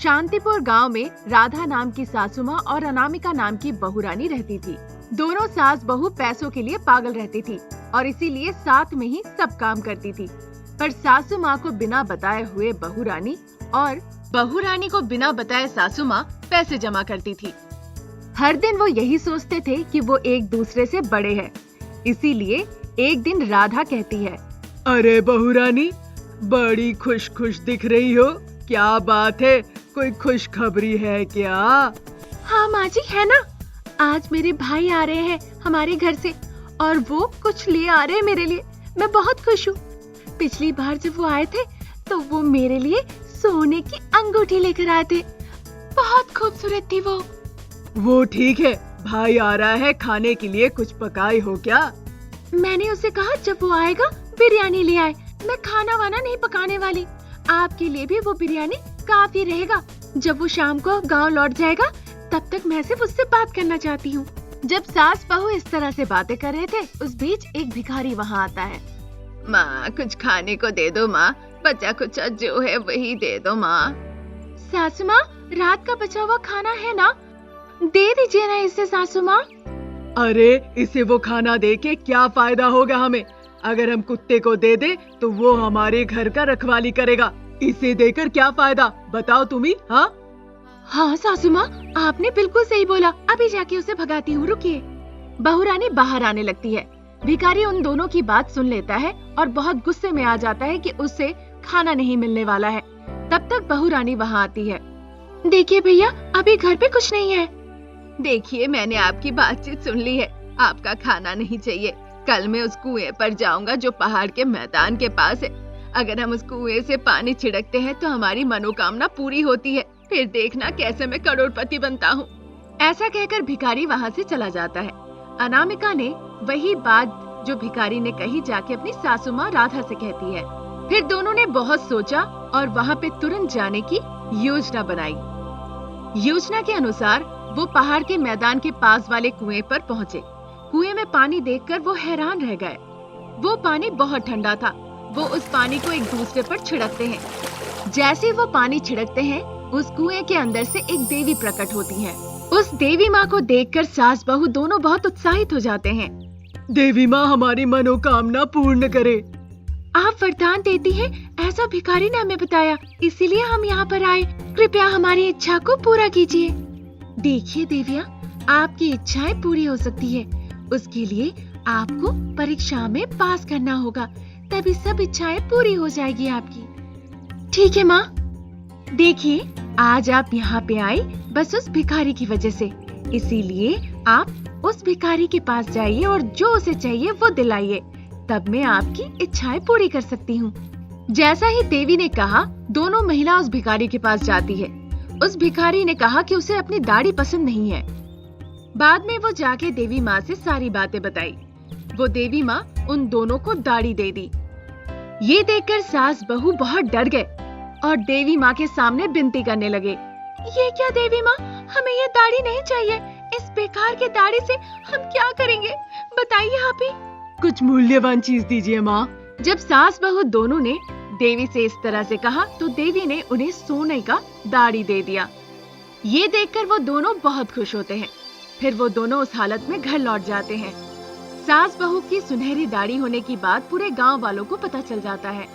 शांतिपुर गांव में राधा नाम की सासू माँ और अनामिका नाम की बहू रानी रहती थी। दोनों सास बहू पैसों के लिए पागल रहती थी और इसीलिए साथ में ही सब काम करती थी। पर सासू माँ को बिना बताए हुए बहू रानी और बहू रानी को बिना बताए सासू माँ पैसे जमा करती थी। हर दिन वो यही सोचते थे कि वो एक दूसरे से बड़े हैं। इसीलिए एक दिन राधा कहती है, अरे बहू रानी, बड़ी खुश खुश दिख रही हो, क्या बात है? कोई खुशखबरी है क्या? हाँ माँ जी, है ना। आज मेरे भाई आ रहे हैं हमारे घर से और वो कुछ ले आ रहे हैं मेरे लिए। मैं बहुत खुश हूँ। पिछली बार जब वो आए थे तो वो मेरे लिए सोने की अंगूठी लेकर आए थे। बहुत खूबसूरत थी वो ठीक है, भाई आ रहा है, खाने के लिए कुछ पकाई हो क्या? मैंने उसे कहा जब वो आएगा बिरयानी ले आए। मैं खाना वाना नहीं पकाने वाली। आपके लिए भी वो बिरयानी काफी रहेगा। जब वो शाम को गांव लौट जाएगा तब तक मैं सिर्फ उससे बात करना चाहती हूँ। जब सास बहू इस तरह से बातें कर रहे थे, उस बीच एक भिखारी वहाँ आता है। माँ, कुछ खाने को दे दो माँ, बचा कुचा जो है वही दे दो माँ। सासू माँ, रात का बचा हुआ खाना है ना, दे दीजिए ना इसे सासू माँ। अरे इसे वो खाना दे के क्या फायदा होगा हमें? अगर हम कुत्ते को दे दे तो वो हमारे घर का रखवाली करेगा। इसे देकर क्या फायदा, बताओ तुम ही। हाँ सासू माँ, आपने बिल्कुल सही बोला। अभी जाके उसे भगाती हूँ, रुकिए। बहू रानी बाहर आने लगती है। भिखारी उन दोनों की बात सुन लेता है और बहुत गुस्से में आ जाता है कि उसे खाना नहीं मिलने वाला है। तब तक बहू रानी वहाँ आती है। देखिए भैया, अभी घर पे कुछ नहीं है। देखिए, मैंने आपकी बातचीत सुन ली है। आपका खाना नहीं चाहिए। कल मैं उस कुएं पर जाऊंगा जो पहाड़ के मैदान के पास है। अगर हम उस कुएं से पानी छिड़कते हैं तो हमारी मनोकामना पूरी होती है। फिर देखना कैसे मैं करोड़पति बनता हूँ। ऐसा कहकर भिखारी वहाँ से चला जाता है। अनामिका ने वही बात जो भिखारी ने कही जाके अपनी सासू माँ राधा से कहती है। फिर दोनों ने बहुत सोचा और वहाँ पे तुरंत जाने की योजना बनाई। योजना के अनुसार वो पहाड़ के मैदान के पास वाले कुएं पर पहुँचे। कुएं में पानी देखकर वो हैरान रह गए। वो पानी बहुत ठंडा था। वो उस पानी को एक दूसरे पर छिड़कते हैं। जैसे वो पानी छिड़कते हैं, उस कुएं के अंदर से एक देवी प्रकट होती है। उस देवी माँ को देखकर सास बहू दोनों बहुत उत्साहित हो जाते हैं। देवी माँ हमारी मनोकामना पूर्ण करे। आप वरदान देती हैं, ऐसा भिखारी ने हमें बताया, इसीलिए हम यहाँ पर आए। कृपया हमारी इच्छा को पूरा कीजिए। देखिए देविया, आपकी इच्छाएं पूरी हो सकती है। उसके लिए आपको परीक्षा में पास करना होगा, तभी सब इच्छाएं पूरी हो जाएगी आपकी। ठीक है माँ। देखिए, आज आप यहाँ पे आई बस उस भिखारी की वजह से। इसीलिए आप उस भिखारी के पास जाइए और जो उसे चाहिए वो दिलाइए, तब मैं आपकी इच्छाएं पूरी कर सकती हूँ। जैसा ही देवी ने कहा, दोनों महिला उस भिखारी के पास जाती है। उस भिखारी ने कहा कि उसे अपनी दाढ़ी पसंद नहीं है। बाद में वो जाके देवी माँ से सारी बातें बताई। वो देवी माँ उन दोनों को दाढ़ी दे दी। ये देखकर सास बहू बहुत डर गए और देवी माँ के सामने विनती करने लगे। ये क्या देवी माँ, हमें ये दाढ़ी नहीं चाहिए। इस बेकार के दाढ़ी से हम क्या करेंगे, बताइए आप ही। कुछ मूल्यवान चीज दीजिए माँ। जब सास बहू दोनों ने देवी से इस तरह से कहा तो देवी ने उन्हें सोने का दाढ़ी दे दिया। ये देखकर वो दोनों बहुत खुश होते हैं। फिर वो दोनों उस हालत में घर लौट जाते हैं। सास बहू की सुनहरी दाढ़ी होने की बात पूरे गांव वालों को पता चल जाता है।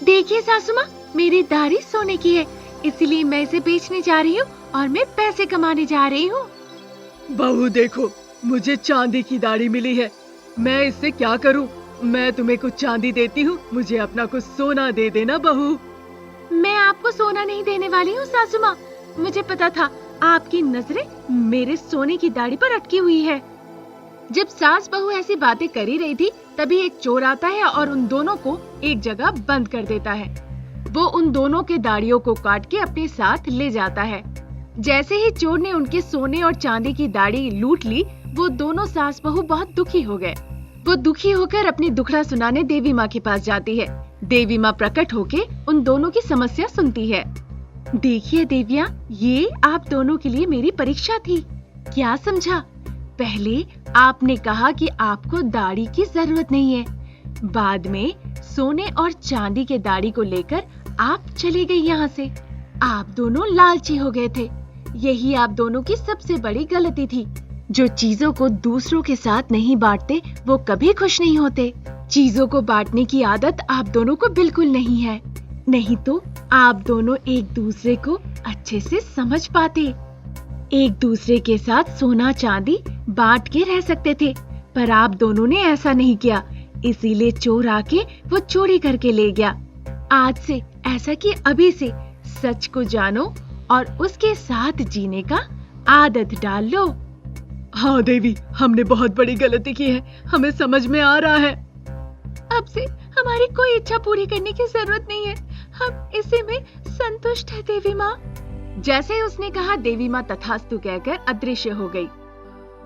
देखिए सासू माँ, मेरी दाढ़ी सोने की है, इसीलिए मैं इसे बेचने जा रही हूँ और मैं पैसे कमाने जा रही हूँ। बहू देखो, मुझे चांदी की दाढ़ी मिली है। मैं इससे क्या करूँ? मैं तुम्हें कुछ चांदी देती हूँ, मुझे अपना कुछ सोना दे देना बहू। मैं आपको सोना नहीं देने वाली हूँ सासू माँ। मुझे पता था आपकी नजरें मेरे सोने की दाढ़ी पर अटकी हुई है। जब सास बहू ऐसी बातें कर ही रही थी, तभी एक चोर आता है और उन दोनों को एक जगह बंद कर देता है। वो उन दोनों के दाढ़ियों को काट के अपने साथ ले जाता है। जैसे ही चोर ने उनके सोने और चांदी की दाढ़ी लूट ली, वो दोनों सास बहू बहुत दुखी हो गए। वो दुखी होकर अपनी दुखड़ा सुनाने देवी माँ के पास जाती है। देवी माँ प्रकट होके उन दोनों की समस्या सुनती है। देखिए देविया, ये आप दोनों के लिए मेरी परीक्षा थी। क्या समझा? पहले आपने कहा कि आपको दाढ़ी की जरूरत नहीं है, बाद में सोने और चांदी के दाढ़ी को लेकर आप चली गई यहाँ से। आप दोनों लालची हो गए थे। यही आप दोनों की सबसे बड़ी गलती थी। जो चीजों को दूसरों के साथ नहीं बांटते वो कभी खुश नहीं होते। चीजों को बांटने की आदत आप दोनों को बिल्कुल नहीं है, नहीं तो आप दोनों एक दूसरे को अच्छे से समझ पाते। एक दूसरे के साथ सोना चांदी बांट के रह सकते थे, पर आप दोनों ने ऐसा नहीं किया, इसीलिए चोर आके वो चोरी करके ले गया। आज से ऐसा कि अभी से सच को जानो और उसके साथ जीने का आदत डाल लो। हाँ देवी, हमने बहुत बड़ी गलती की है, हमें समझ में आ रहा है। अब से हमारी कोई इच्छा पूरी करने की जरूरत नहीं है, हम इसी में संतुष्ट है देवी माँ। जैसे ही उसने कहा, देवी माँ तथास्तु कहकर अदृश्य हो गई।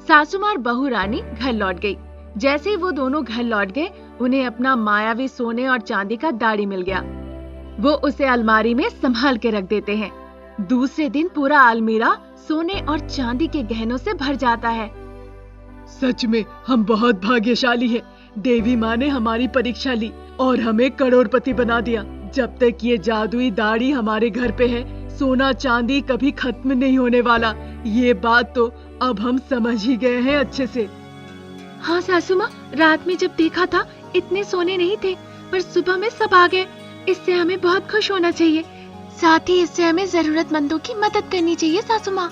सासू माँ और बहू रानी घर लौट गई। जैसे ही वो दोनों घर लौट गए, उन्हें अपना मायावी सोने और चांदी का दाड़ी मिल गया। वो उसे अलमारी में संभाल के रख देते हैं। दूसरे दिन पूरा अलमीरा सोने और चांदी के गहनों से भर जाता है। सच में हम बहुत भाग्यशाली हैं। देवी माँ ने हमारी परीक्षा ली और हमें करोड़पति बना दिया। जब तक ये जादुई दाढ़ी हमारे घर पे है, सोना चांदी कभी खत्म नहीं होने वाला। ये बात तो अब हम समझ ही गए हैं अच्छे से। हाँ सासू माँ, रात में जब देखा था इतने सोने नहीं थे, पर सुबह में सब आ गए। इससे हमें बहुत खुश होना चाहिए, साथ ही इससे हमें जरूरतमंदों की मदद करनी चाहिए सासू माँ।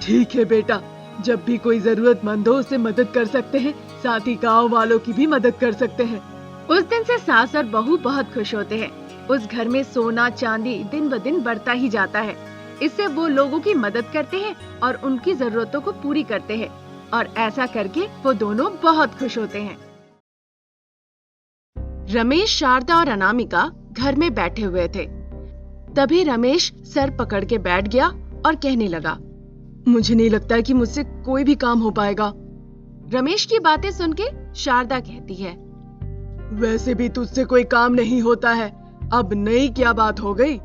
ठीक है बेटा, जब भी कोई जरूरतमंद हो उसे मदद कर सकते हैं, साथ ही गाँव वालों की भी मदद कर सकते हैं। उस दिन से सास और बहू बहुत खुश होते हैं। उस घर में सोना चांदी दिन ब दिन बढ़ता ही जाता है। इससे वो लोगों की मदद करते हैं और उनकी जरूरतों को पूरी करते हैं, और ऐसा करके वो दोनों बहुत खुश होते हैं। रमेश, शारदा और अनामिका घर में बैठे हुए थे। तभी रमेश सर पकड़ के बैठ गया और कहने लगा, मुझे नहीं लगता है कि मुझसे कोई भी काम हो पाएगा। रमेश की बातें सुन के शारदा कहती है, वैसे भी तुझसे कोई काम नहीं होता है, अब नई क्या बात हो गई?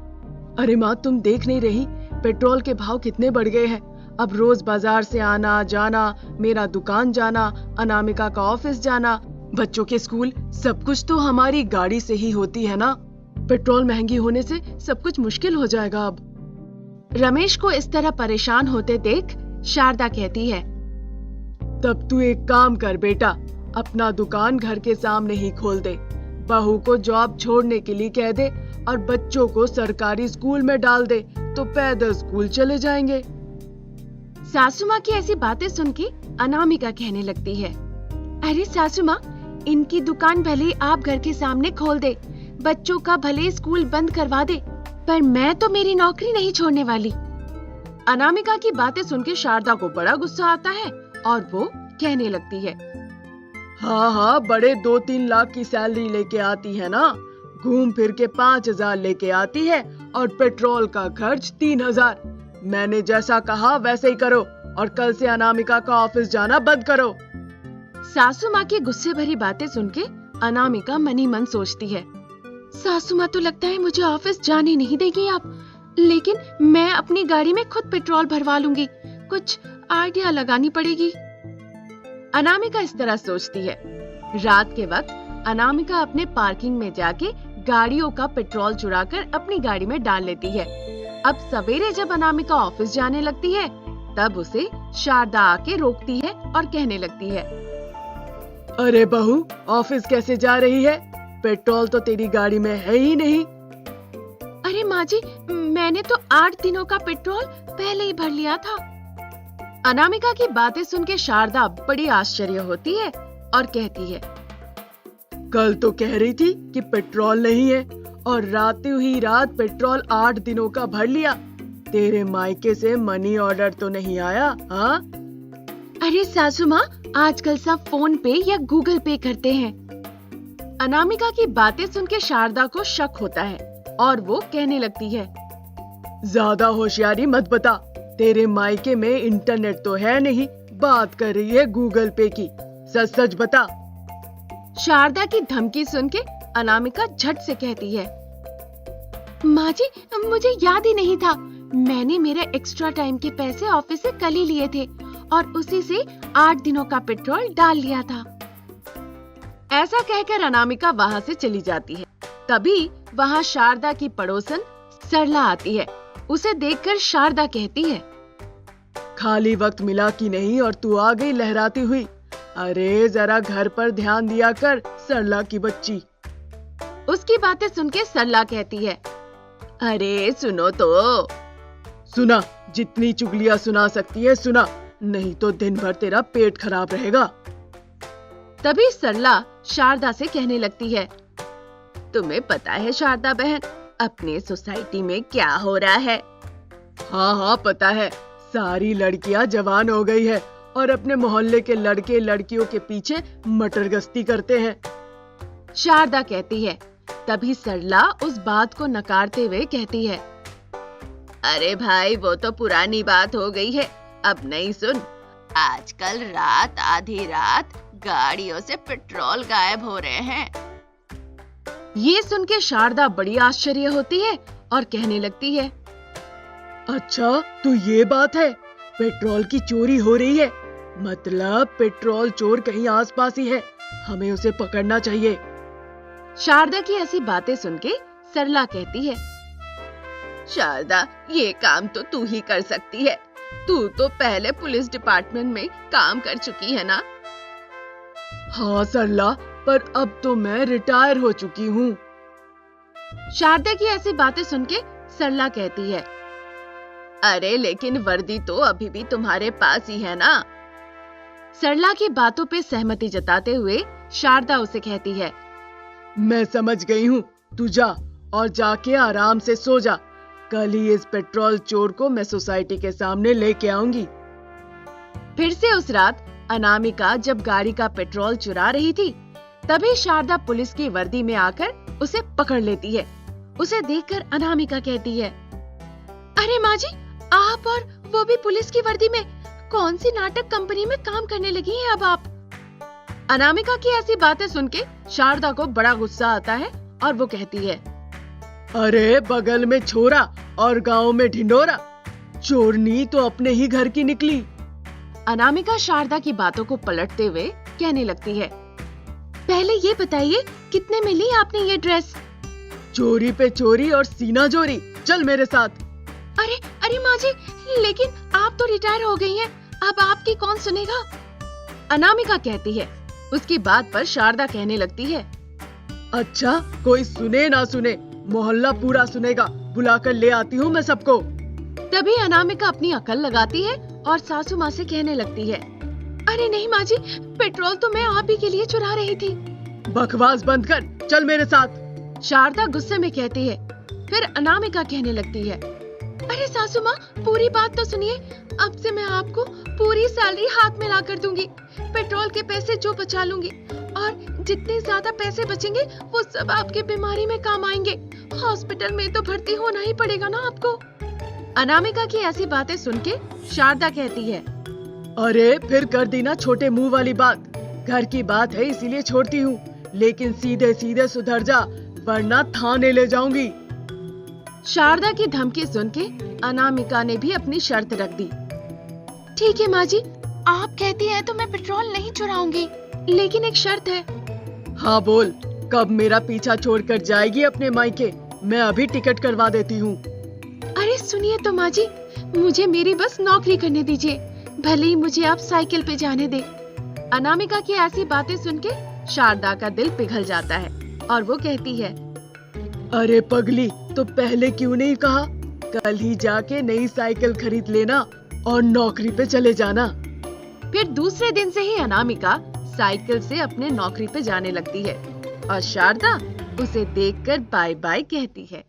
अरे माँ, तुम देख नहीं रही पेट्रोल के भाव कितने बढ़ गए हैं। अब रोज बाजार से आना जाना, मेरा दुकान जाना, अनामिका का ऑफिस जाना, बच्चों के स्कूल, सब कुछ तो हमारी गाड़ी से ही होती है ना। पेट्रोल महंगी होने से सब कुछ मुश्किल हो जाएगा अब। रमेश को इस तरह परेशान होते देख शारदा कहती है, तब तू एक काम कर बेटा, अपना दुकान घर के सामने ही खोल दे, बहू को जॉब छोड़ने के लिए कह दे और बच्चों को सरकारी स्कूल में डाल दे, तो पैदल स्कूल चले जाएंगे। सासू माँ की ऐसी बातें सुन के अनामिका कहने लगती है, अरे सासू माँ, इनकी दुकान भले ही आप घर के सामने खोल दे, बच्चों का भले स्कूल बंद करवा दे, पर मैं तो मेरी नौकरी नहीं छोड़ने वाली। अनामिका की बातें सुन के शारदा को बड़ा गुस्सा आता है और वो कहने लगती है, हाँ हाँ, बड़े 2-3 लाख की सैलरी लेके आती है ना, घूम फिर के 5,000 लेके आती है और पेट्रोल का खर्च 3,000। मैंने जैसा कहा वैसे ही करो और कल से अनामिका का ऑफिस जाना बंद करो। सासू माँ की गुस्से भरी बातें सुन के अनामिका मनी मन सोचती है, सासू माँ तो लगता है मुझे ऑफिस जाने नहीं देगी आप, लेकिन मैं अपनी गाड़ी में खुद पेट्रोल भरवा लूंगी, कुछ आइडिया लगानी पड़ेगी। अनामिका इस तरह सोचती है। रात के वक्त अनामिका अपने पार्किंग में जाके गाड़ियों का पेट्रोल चुराकर अपनी गाड़ी में डाल लेती है। अब सवेरे जब अनामिका ऑफिस जाने लगती है, तब उसे शारदा आके रोकती है और कहने लगती है, अरे बहू, ऑफिस कैसे जा रही है? पेट्रोल तो तेरी गाड़ी में है ही नहीं। अरे माँ जी, मैंने तो 8 दिनों का पेट्रोल पहले ही भर लिया था। अनामिका की बातें सुन के शारदा बड़ी आश्चर्य होती है और कहती है, कल तो कह रही थी कि पेट्रोल नहीं है और रातों ही रात पेट्रोल 8 दिनों का भर लिया। तेरे मायके से मनी ऑर्डर तो नहीं आया? हाँ? अरे सासू माँ, आजकल सब फोन पे या गूगल पे करते हैं। अनामिका की बातें सुन के शारदा को शक होता है और वो कहने लगती है, ज्यादा होशियारी मत बता, तेरे मायके में इंटरनेट तो है नहीं, बात कर रही है गूगल पे की, सच सच बता। शारदा की धमकी सुन के अनामिका झट से कहती है, माँ जी, मुझे याद ही नहीं था, मैंने मेरे एक्स्ट्रा टाइम के पैसे ऑफिस से कल ही लिए थे और उसी से 8 दिनों का पेट्रोल डाल लिया था। ऐसा कहकर अनामिका वहाँ से चली जाती है। तभी वहाँ शारदा की पड़ोसन सरला आती है। उसे देखकर शारदा कहती है, खाली वक्त मिला कि नहीं और तू आ गई लहराती हुई। अरे जरा घर पर ध्यान दिया कर सरला की बच्ची। उसकी बातें सुन के सरला कहती है, अरे सुनो तो। सुना, जितनी चुगलियां सुना सकती है सुना, नहीं तो दिन भर तेरा पेट खराब रहेगा। तभी सरला शारदा से कहने लगती है, तुम्हें पता है शारदा बहन, अपने सोसाइटी में क्या हो रहा है? हाँ पता है, सारी लड़कियां जवान हो गई है और अपने मोहल्ले के लड़के लड़कियों के पीछे मटर गश्ती करते हैं। शारदा कहती है। तभी सरला उस बात को नकारते हुए कहती है, अरे भाई वो तो पुरानी बात हो गई है, अब नहीं सुन। आजकल रात आधी रात गाड़ियों से पेट्रोल गायब हो रहे हैं। ये सुन के शारदा बड़ी आश्चर्य होती है और कहने लगती है, अच्छा तो ये बात है, पेट्रोल की चोरी हो रही है, मतलब पेट्रोल चोर कहीं आसपास ही है, हमें उसे पकड़ना चाहिए। शारदा की ऐसी बातें सुन के सरला कहती है, शारदा ये काम तो तू ही कर सकती है, तू तो पहले पुलिस डिपार्टमेंट में काम कर चुकी है ना। हाँ सरला, पर अब तो मैं रिटायर हो चुकी हूँ। शारदा की ऐसी बातें सुन के सरला कहती है, अरे लेकिन वर्दी तो अभी भी तुम्हारे पास ही है ना। सरला की बातों पे सहमति जताते हुए शारदा उसे कहती है, मैं समझ गई हूँ, तू जा और जाके आराम से सो जा, कल ही इस पेट्रोल चोर को मैं सोसाइटी के सामने लेके आऊंगी। फिर से उस रात अनामिका जब गाड़ी का पेट्रोल चुरा रही थी, तभी शारदा पुलिस की वर्दी में आकर उसे पकड़ लेती है। उसे देखकर अनामिका कहती है, अरे माँ जी, आप और वो भी पुलिस की वर्दी में, कौन सी नाटक कंपनी में काम करने लगी हैं अब आप? अनामिका की ऐसी बातें सुन के शारदा को बड़ा गुस्सा आता है और वो कहती है, अरे बगल में छोरा और गांव में ढिंडोरा, चोरनी तो अपने ही घर की निकली। अनामिका शारदा की बातों को पलटते हुए कहने लगती है, पहले ये बताइए कितने में ली आपने ये ड्रेस? चोरी पे चोरी और सीना जोरी, चल मेरे साथ। अरे अरे माँ जी, लेकिन आप तो रिटायर हो गई हैं, अब आपकी कौन सुनेगा? अनामिका कहती है। उसकी बात पर शारदा कहने लगती है, अच्छा कोई सुने ना सुने, मोहल्ला पूरा सुनेगा, बुलाकर ले आती हूँ मैं सबको। तभी अनामिका अपनी अकल लगाती है और सासू माँ से कहने लगती है, अरे नहीं माँ जी, पेट्रोल तो मैं आप ही के लिए चुरा रही थी। बकवास बंद कर, चल मेरे साथ। शारदा गुस्से में कहती है। फिर अनामिका कहने लगती है, अरे सासू माँ, पूरी बात तो सुनिए, अब से मैं आपको पूरी सैलरी हाथ में ला कर दूंगी, पेट्रोल के पैसे जो बचा लूंगी, और जितने ज्यादा पैसे बचेंगे वो सब आपके बीमारी में काम आएंगे, हॉस्पिटल में तो भर्ती होना ही पड़ेगा ना आपको। अनामिका की ऐसी बातें सुन के शारदा कहती है, अरे फिर कर दी ना छोटे मुंह वाली बात, घर की बात है इसीलिए छोड़ती हूँ, लेकिन सीधे सीधे सुधर जा वरना थाने ले जाऊंगी। शारदा की धमकी सुन के अनामिका ने भी अपनी शर्त रख दी। ठीक है माँ जी, आप कहती हैं तो मैं पेट्रोल नहीं चुराऊंगी, लेकिन एक शर्त है। हाँ बोल, कब मेरा पीछा छोड़कर जाएगी अपने मायके? मैं अभी टिकट करवा देती हूँ। अरे सुनिए तो माँ जी, मुझे मेरी बस नौकरी करने दीजिए, भले ही मुझे आप साइकिल पे जाने दे। अनामिका की ऐसी बातें सुन के शारदा का दिल पिघल जाता है और वो कहती है, अरे पगली, तो पहले क्यों नहीं कहा? कल ही जाके नई साइकिल खरीद लेना और नौकरी पे चले जाना। फिर दूसरे दिन से ही अनामिका साइकिल से अपने नौकरी पे जाने लगती है और शारदा उसे देखकर बाय बाय कहती है।